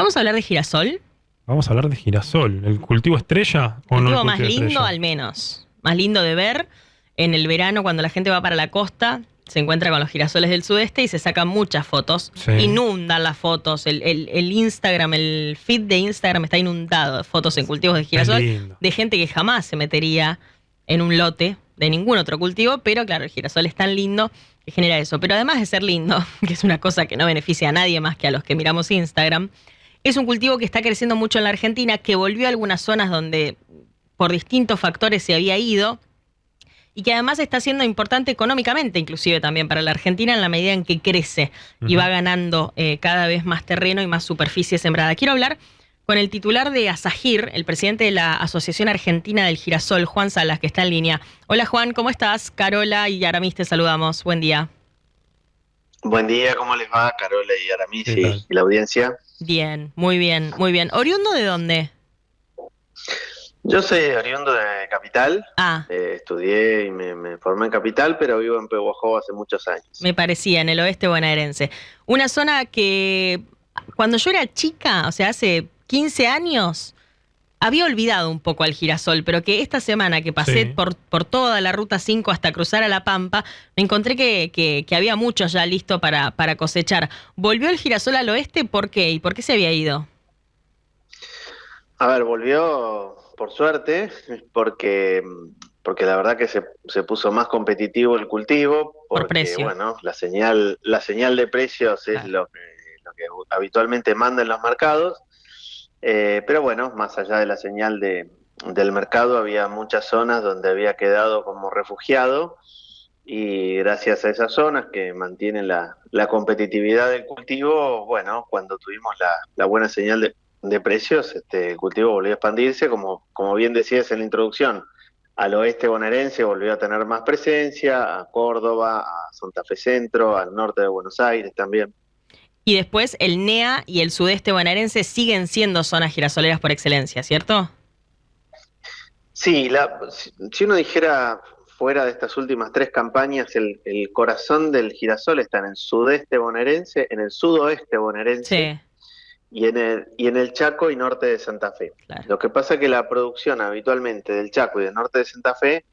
Vamos a hablar de girasol. Vamos a hablar de girasol. ¿El cultivo estrella o no el Cultivo más cultivo lindo estrella? al menos. Más lindo de ver en el verano cuando la gente va para la costa. Se encuentra con los girasoles del sudeste y se sacan muchas fotos. Sí. Inundan las fotos. El Instagram, el feed de Instagram está inundado de fotos en cultivos de girasol. Es lindo. De gente que jamás se metería en un lote de ningún otro cultivo. Pero claro, el girasol es tan lindo que genera eso. Pero además de ser lindo, que es una cosa que no beneficia a nadie más que a los que miramos Instagram, es un cultivo que está creciendo mucho en la Argentina, que volvió a algunas zonas donde por distintos factores se había ido y que además está siendo importante económicamente, inclusive también para la Argentina, en la medida en que crece y va ganando cada vez más terreno y más superficie sembrada. Quiero hablar con el titular de ASAGIR, el presidente de la Asociación Argentina del Girasol, Juan Salas, que está en línea. Hola Juan, ¿cómo estás? Carola y Aramis te saludamos. Buen día. Buen día, ¿cómo les va, Carola y Aramis ¿Qué tal? y la audiencia? Bien, muy bien, muy bien. ¿Oriundo de dónde? Yo soy oriundo de Capital, Ah, estudié y me formé en Capital, pero vivo en Pehuajó hace muchos años. me parecía, en el oeste bonaerense. Una zona que cuando yo era chica, o sea, hace 15 años, había olvidado un poco al girasol, pero que esta semana que pasé Sí. por toda la Ruta 5 hasta cruzar a La Pampa, me encontré que había mucho ya listo para cosechar. ¿Volvió el girasol al oeste? ¿Por qué? ¿Y por qué se había ido? A ver, volvió por suerte, porque la verdad que se puso más competitivo el cultivo, Por porque precio. bueno, la señal de precios es Claro. lo que habitualmente manda en los mercados. Pero bueno, más allá de la señal del mercado, había muchas zonas donde había quedado como refugiado y gracias a esas zonas que mantienen la competitividad del cultivo, bueno, cuando tuvimos la buena señal de precios, el cultivo volvió a expandirse, como bien decías en la introducción, al oeste bonaerense volvió a tener más presencia, a Córdoba, a Santa Fe Centro, al norte de Buenos Aires también. Y después el NEA y el sudeste bonaerense siguen siendo zonas girasoleras por excelencia, ¿cierto? Sí, si uno dijera fuera de estas últimas tres campañas, el corazón del girasol está en el sudeste bonaerense, en el sudoeste bonaerense Sí, y en el Chaco y norte de Santa Fe. claro. Lo que pasa es que la producción habitualmente del Chaco y del norte de Santa Fe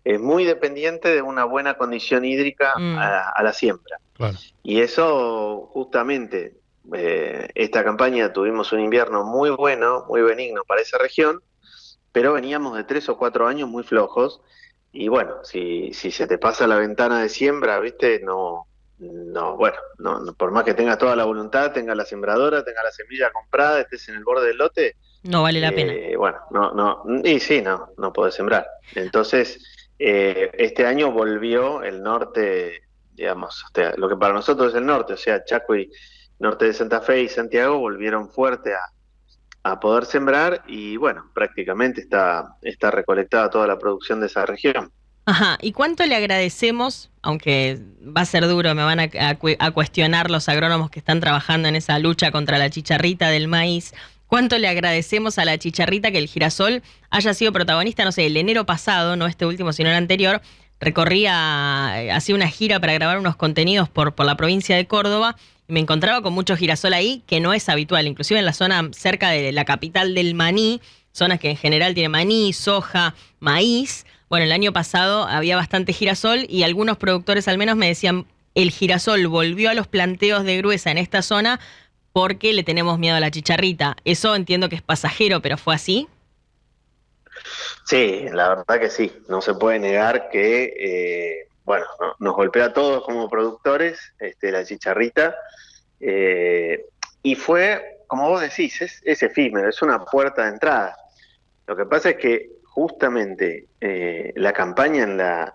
es muy dependiente de una buena condición hídrica Mm. a la siembra. Claro. Y eso justamente, esta campaña tuvimos un invierno muy bueno, muy benigno para esa región, pero veníamos de 3 o 4 años muy flojos y bueno, si se te pasa la ventana de siembra, viste, bueno, por más que tengas toda la voluntad, tengas la sembradora, tengas la semilla comprada, estés en el borde del lote, No vale la pena. bueno, y sí, no podés sembrar. Entonces, este año volvió el norte, digamos, o sea, lo que para nosotros es el norte, o sea, Chaco y norte de Santa Fe y Santiago volvieron fuerte a poder sembrar y bueno, prácticamente está recolectada toda la producción de esa región. Ajá, ¿y cuánto le agradecemos, aunque va a ser duro, me van a cuestionar los agrónomos que están trabajando en esa lucha contra la chicharrita del maíz, cuánto le agradecemos a la chicharrita que el girasol haya sido protagonista, no sé, el enero pasado, no este último, sino el anterior, hacía una gira para grabar unos contenidos por la provincia de Córdoba y me encontraba con mucho girasol ahí, que no es habitual, inclusive en la zona cerca de la capital del maní, zonas que en general tienen maní, soja, maíz. Bueno, el año pasado había bastante girasol y algunos productores al menos me decían, el girasol volvió a los planteos de gruesa en esta zona porque le tenemos miedo a la chicharrita. Eso entiendo que es pasajero, pero ¿fue así? Sí, la verdad que sí, no se puede negar que, bueno, nos golpea a todos como productores, la chicharrita, eh, y fue, como vos decís, es efímero, es una puerta de entrada. Lo que pasa es que justamente la campaña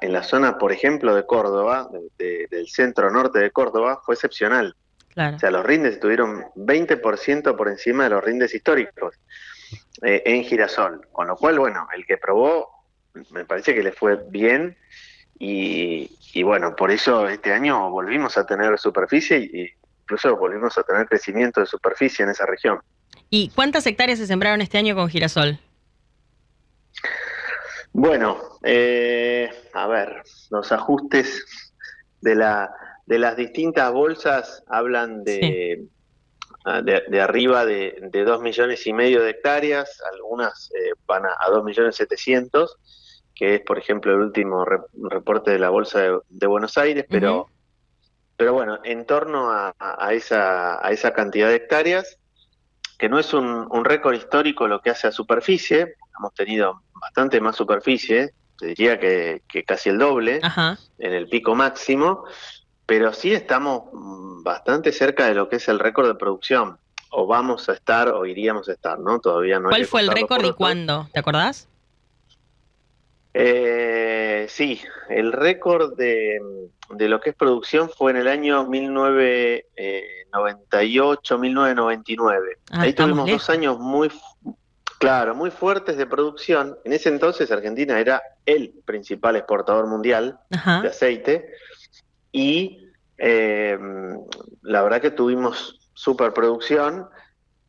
en la zona, por ejemplo, de Córdoba, del centro norte de Córdoba, fue excepcional. O Claro. sea, los rindes estuvieron 20% por encima de los rindes históricos en girasol. Con lo cual, bueno, el que probó, me parece que le fue bien y bueno, por eso este año volvimos a tener superficie y incluso volvimos a tener crecimiento de superficie en esa región. ¿Y cuántas hectáreas se sembraron este año con girasol? Bueno, a ver, los ajustes de las distintas bolsas hablan Sí. de arriba de 2,5 millones de hectáreas, algunas van a 2,700,000, que es, por ejemplo, el último reporte de la Bolsa de Buenos Aires, Ujú. pero bueno, en torno a esa cantidad de hectáreas, que no es un récord histórico lo que hace a superficie, hemos tenido bastante más superficie, te diría que casi el doble Ajá. en el pico máximo, pero sí estamos bastante cerca de lo que es el récord de producción, o vamos a estar o iríamos a estar, ¿no? Todavía no hay ¿Cuál que fue el contar los récord y porotos. cuándo? ¿Te acordás? Sí, el récord de lo que es producción fue en el año 1998, 1999. Ah, Ahí estamos tuvimos 2 lejos. años claro, muy fuertes de producción. En ese entonces Argentina era el principal exportador mundial de Ajá. aceite y eh, la verdad que tuvimos superproducción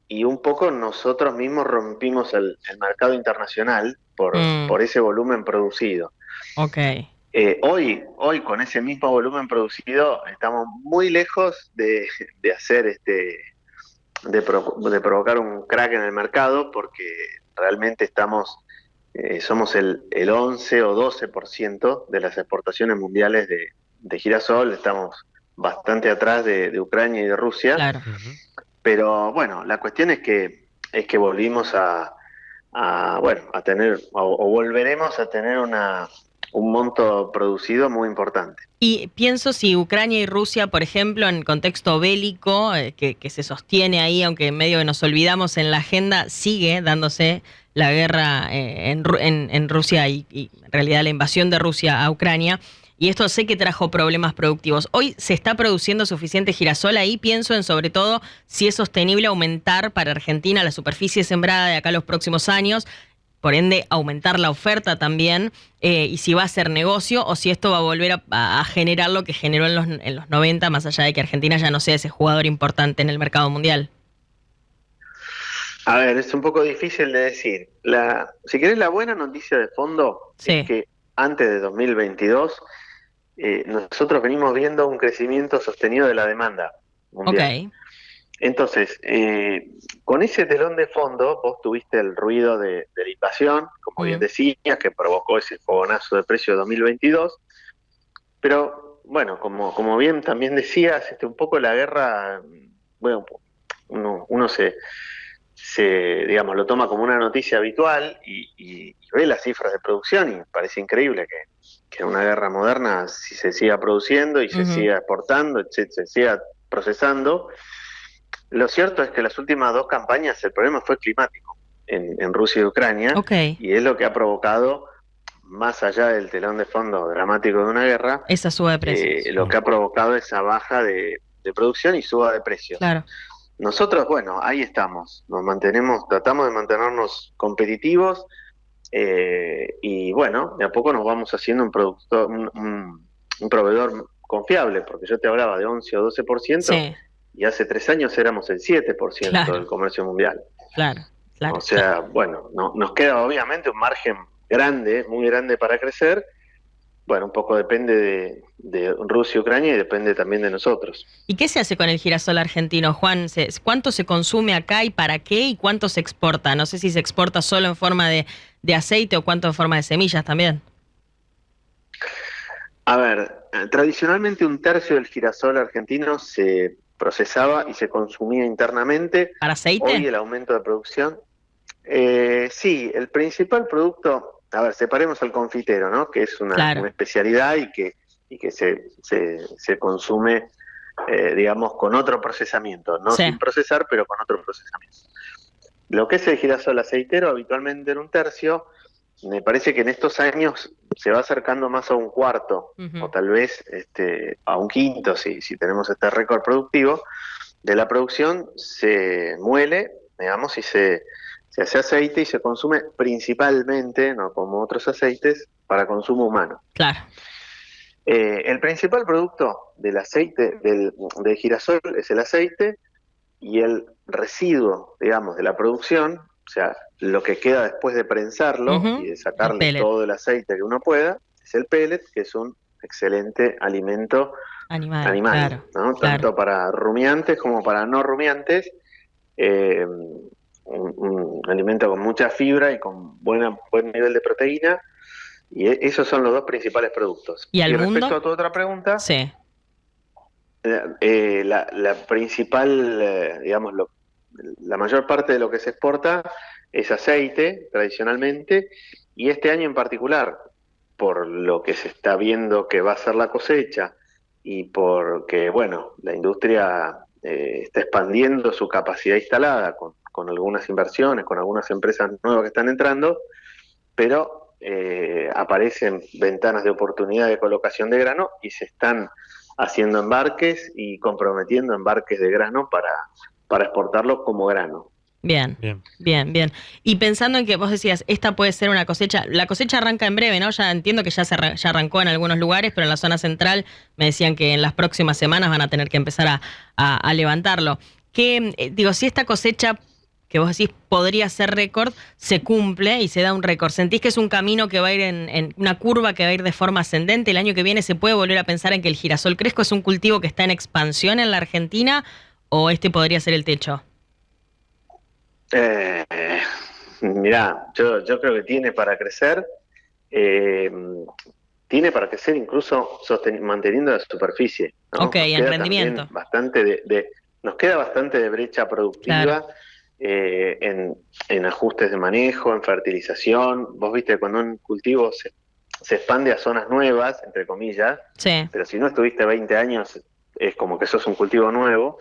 y un poco nosotros mismos rompimos el mercado internacional Mm, por ese volumen producido. ok. Hoy con ese mismo volumen producido estamos muy lejos de hacer de provocar un crack en el mercado porque realmente somos el 11 o 12% de las exportaciones mundiales de girasol, estamos bastante atrás de Ucrania y de Rusia, Claro. Ujú. pero bueno, la cuestión es que volvimos bueno, a tener, o volveremos a tener un monto producido muy importante. Y pienso si Ucrania y Rusia, por ejemplo, en contexto bélico, que se sostiene ahí, aunque medio que nos olvidamos en la agenda, sigue dándose la guerra en Rusia y en realidad la invasión de Rusia a Ucrania. Y esto sé que trajo problemas productivos. Hoy se está produciendo suficiente girasol ahí. Pienso en sobre todo si es sostenible aumentar para Argentina la superficie sembrada de acá a los próximos años, por ende aumentar la oferta también, y si va a ser negocio o si esto va a volver a generar lo que generó en los 90, más allá de que Argentina ya no sea ese jugador importante en el mercado mundial. A ver, es un poco difícil de decir. Si querés, la buena noticia de fondo es Sí, que antes de 2022 nosotros venimos viendo un crecimiento sostenido de la demanda mundial. ok. Entonces, con ese telón de fondo, vos tuviste el ruido de la inflación, como bien Mm, decías, que provocó ese fogonazo de precio de 2022, pero bueno, como bien también decías, un poco la guerra, bueno, uno digamos, lo toma como una noticia habitual y ve las cifras de producción y parece increíble que en una guerra moderna si se siga produciendo y se ujú. siga exportando, se siga procesando. Lo cierto es que las últimas dos campañas el problema fue climático en Rusia y Ucrania Ok, y es lo que ha provocado, más allá del telón de fondo dramático de una guerra, esa suba de precios. lo que ha provocado esa baja de producción y suba de precios. Claro. Nosotros, bueno, ahí estamos, tratamos de mantenernos competitivos y bueno, de a poco nos vamos haciendo un productor, un proveedor confiable, porque yo te hablaba de 11 o 12% Sí, y hace 3 años éramos el 7% del claro, comercio mundial. claro, O claro. sea, bueno, nos queda obviamente un margen grande, muy grande para crecer. Bueno, un poco depende de Rusia y Ucrania y depende también de nosotros. ¿Y qué se hace con el girasol argentino, Juan? ¿Cuánto se consume acá y para qué? ¿Y cuánto se exporta? No sé si se exporta solo en forma de aceite o cuánto en forma de semillas también. A ver, tradicionalmente un tercio del girasol argentino se procesaba y se consumía internamente. ¿Para Hoy aceite? el aumento de producción, sí, el principal producto, a ver, separemos al confitero, ¿no? Que es una Claro. especialidad y que se consume, digamos, con otro procesamiento, no Sí. sin procesar, pero con otro procesamiento. Lo que es el girasol aceitero, habitualmente en un tercio, me parece que en estos años se va acercando más a un cuarto, o Ujú. tal vez a un quinto, si tenemos este récord productivo. De la producción se muele, digamos, y se hace aceite y se consume principalmente, no como otros aceites, para consumo humano. Claro. El principal producto del aceite, del girasol, es el aceite, y el residuo, digamos, de la producción, o sea, lo que queda después de prensarlo y Ujú. de El sacarle pellet. todo el aceite que uno pueda, es el pellet, que es un excelente alimento Animal, animal, claro, ¿no? claro. Tanto para rumiantes como para no rumiantes. un alimento con mucha fibra y con buen nivel de proteína, y esos son los dos principales productos. ¿Y al respecto mundo? a tu otra pregunta, Sí. la principal, digamos, la mayor parte de lo que se exporta es aceite, tradicionalmente, y este año en particular, por lo que se está viendo que va a ser la cosecha y porque, bueno, la industria está expandiendo su capacidad instalada con algunas inversiones, con algunas empresas nuevas que están entrando, pero aparecen ventanas de oportunidad de colocación de grano y se están haciendo embarques y comprometiendo embarques de grano para exportarlo como grano. Bien, Bien. bien, bien. Y pensando en que vos decías, esta puede ser una cosecha, la cosecha arranca en breve, ¿no? Ya entiendo que ya ya arrancó en algunos lugares, pero en la zona central me decían que en las próximas semanas van a tener que empezar a levantarlo. Digo, si esta cosecha que vos decís podría ser récord, se cumple y se da un récord, ¿sentís que es un camino que va a ir en una curva que va a ir de forma ascendente? ¿El año que viene se puede volver a pensar en que el girasol cresco es un cultivo que está en expansión en la Argentina o este podría ser el techo? Eh, Mirá, yo creo que tiene para crecer, eh, tiene para crecer incluso manteniendo la superficie, ¿no? Ok, en rendimiento. Nos queda bastante de brecha Claro. productiva en ajustes de manejo, en fertilización. Vos viste, cuando un cultivo se expande a zonas nuevas, entre comillas, Sí, pero si no estuviste 20 años, es como que sos un cultivo nuevo.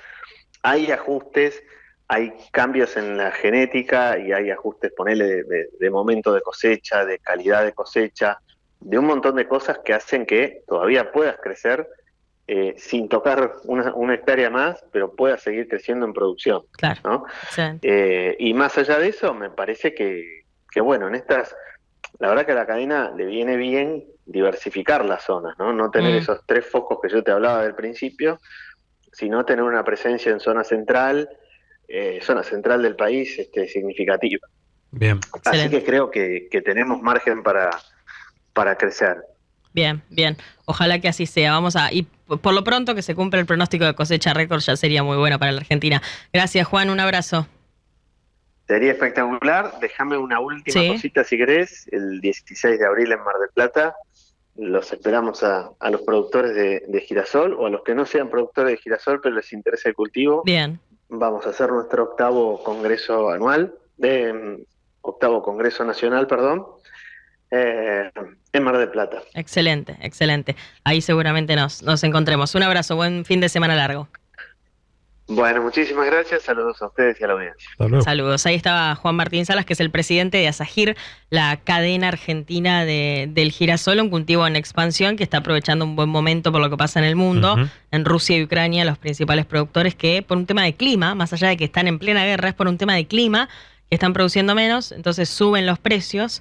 Hay ajustes, hay cambios en la genética y hay ajustes, ponele, de momento de cosecha, de calidad de cosecha, de un montón de cosas que hacen que todavía puedas crecer sin tocar una hectárea más, pero puedas seguir creciendo en producción, claro. ¿no? Excelente. Y más allá de eso, me parece que bueno, la verdad que a la cadena le viene bien diversificar las zonas, ¿no? No tener Mm, esos 3 focos que yo te hablaba del principio, sino tener una presencia en zona central del país significativa. Bien. Así excelente. que creo que tenemos margen para crecer. Bien, bien. Ojalá que así sea. Y por lo pronto que se cumpla el pronóstico de cosecha récord ya sería muy bueno para la Argentina. Gracias, Juan. Un abrazo. Sería espectacular. Déjame una última Sí. cosita si querés. El 16 de abril en Mar del Plata los esperamos a los productores de girasol o a los que no sean productores de girasol pero les interesa el cultivo. Bien. Vamos a hacer nuestro octavo congreso nacional, perdón, en Mar del Plata. Excelente, excelente. Ahí seguramente nos encontremos. Un abrazo. Buen fin de semana largo. Bueno, muchísimas gracias. Saludos a ustedes y a la audiencia. Hasta luego. Saludos. Ahí estaba Juan Martín Salas, que es el presidente de Asagir, la cadena argentina del girasol, un cultivo en expansión que está aprovechando un buen momento por lo que pasa en el mundo. Ujú. En Rusia y Ucrania, los principales productores que por un tema de clima, más allá de que están en plena guerra, es por un tema de clima que están produciendo menos, entonces suben los precios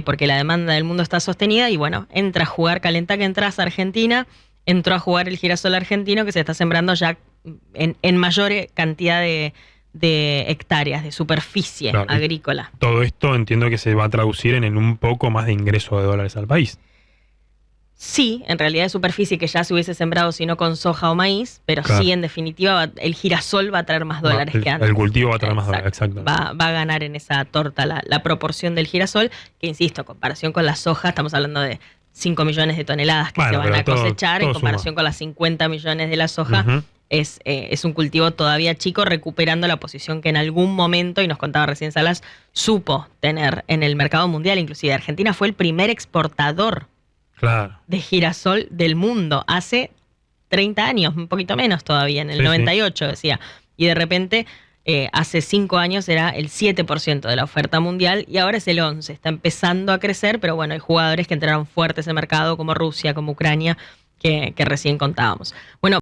porque la demanda del mundo está sostenida y bueno, entra a jugar calenta que entras Argentina, entró a jugar el girasol argentino que se está sembrando ya en mayor cantidad de hectáreas, de superficie Claro, y agrícola. todo esto entiendo que se va a traducir en un poco más de ingreso de dólares al país. Sí, en realidad de superficie que ya se hubiese sembrado si no con soja o maíz, pero Claro. sí, en definitiva, el girasol va a traer más dólares que antes. El cultivo va a traer más dólares, exacto. Va a ganar en esa torta la proporción del girasol, que insisto, en comparación con la soja, estamos hablando de 5 millones de toneladas que Bueno, se van a pero cosechar, todo en comparación suma. con las 50 millones de la soja. Ujú. Es un cultivo todavía chico, recuperando la posición que en algún momento, y nos contaba recién Salas, supo tener en el mercado mundial. Inclusive Argentina fue el primer exportador Claro. de girasol del mundo hace 30 años, un poquito menos todavía, en el Sí, 98 decía. Y de repente, hace 5 años era el 7% de la oferta mundial y ahora es el 11%. Está empezando a crecer, pero bueno, hay jugadores que entraron fuertes en el mercado como Rusia, como Ucrania, que recién contábamos. Bueno.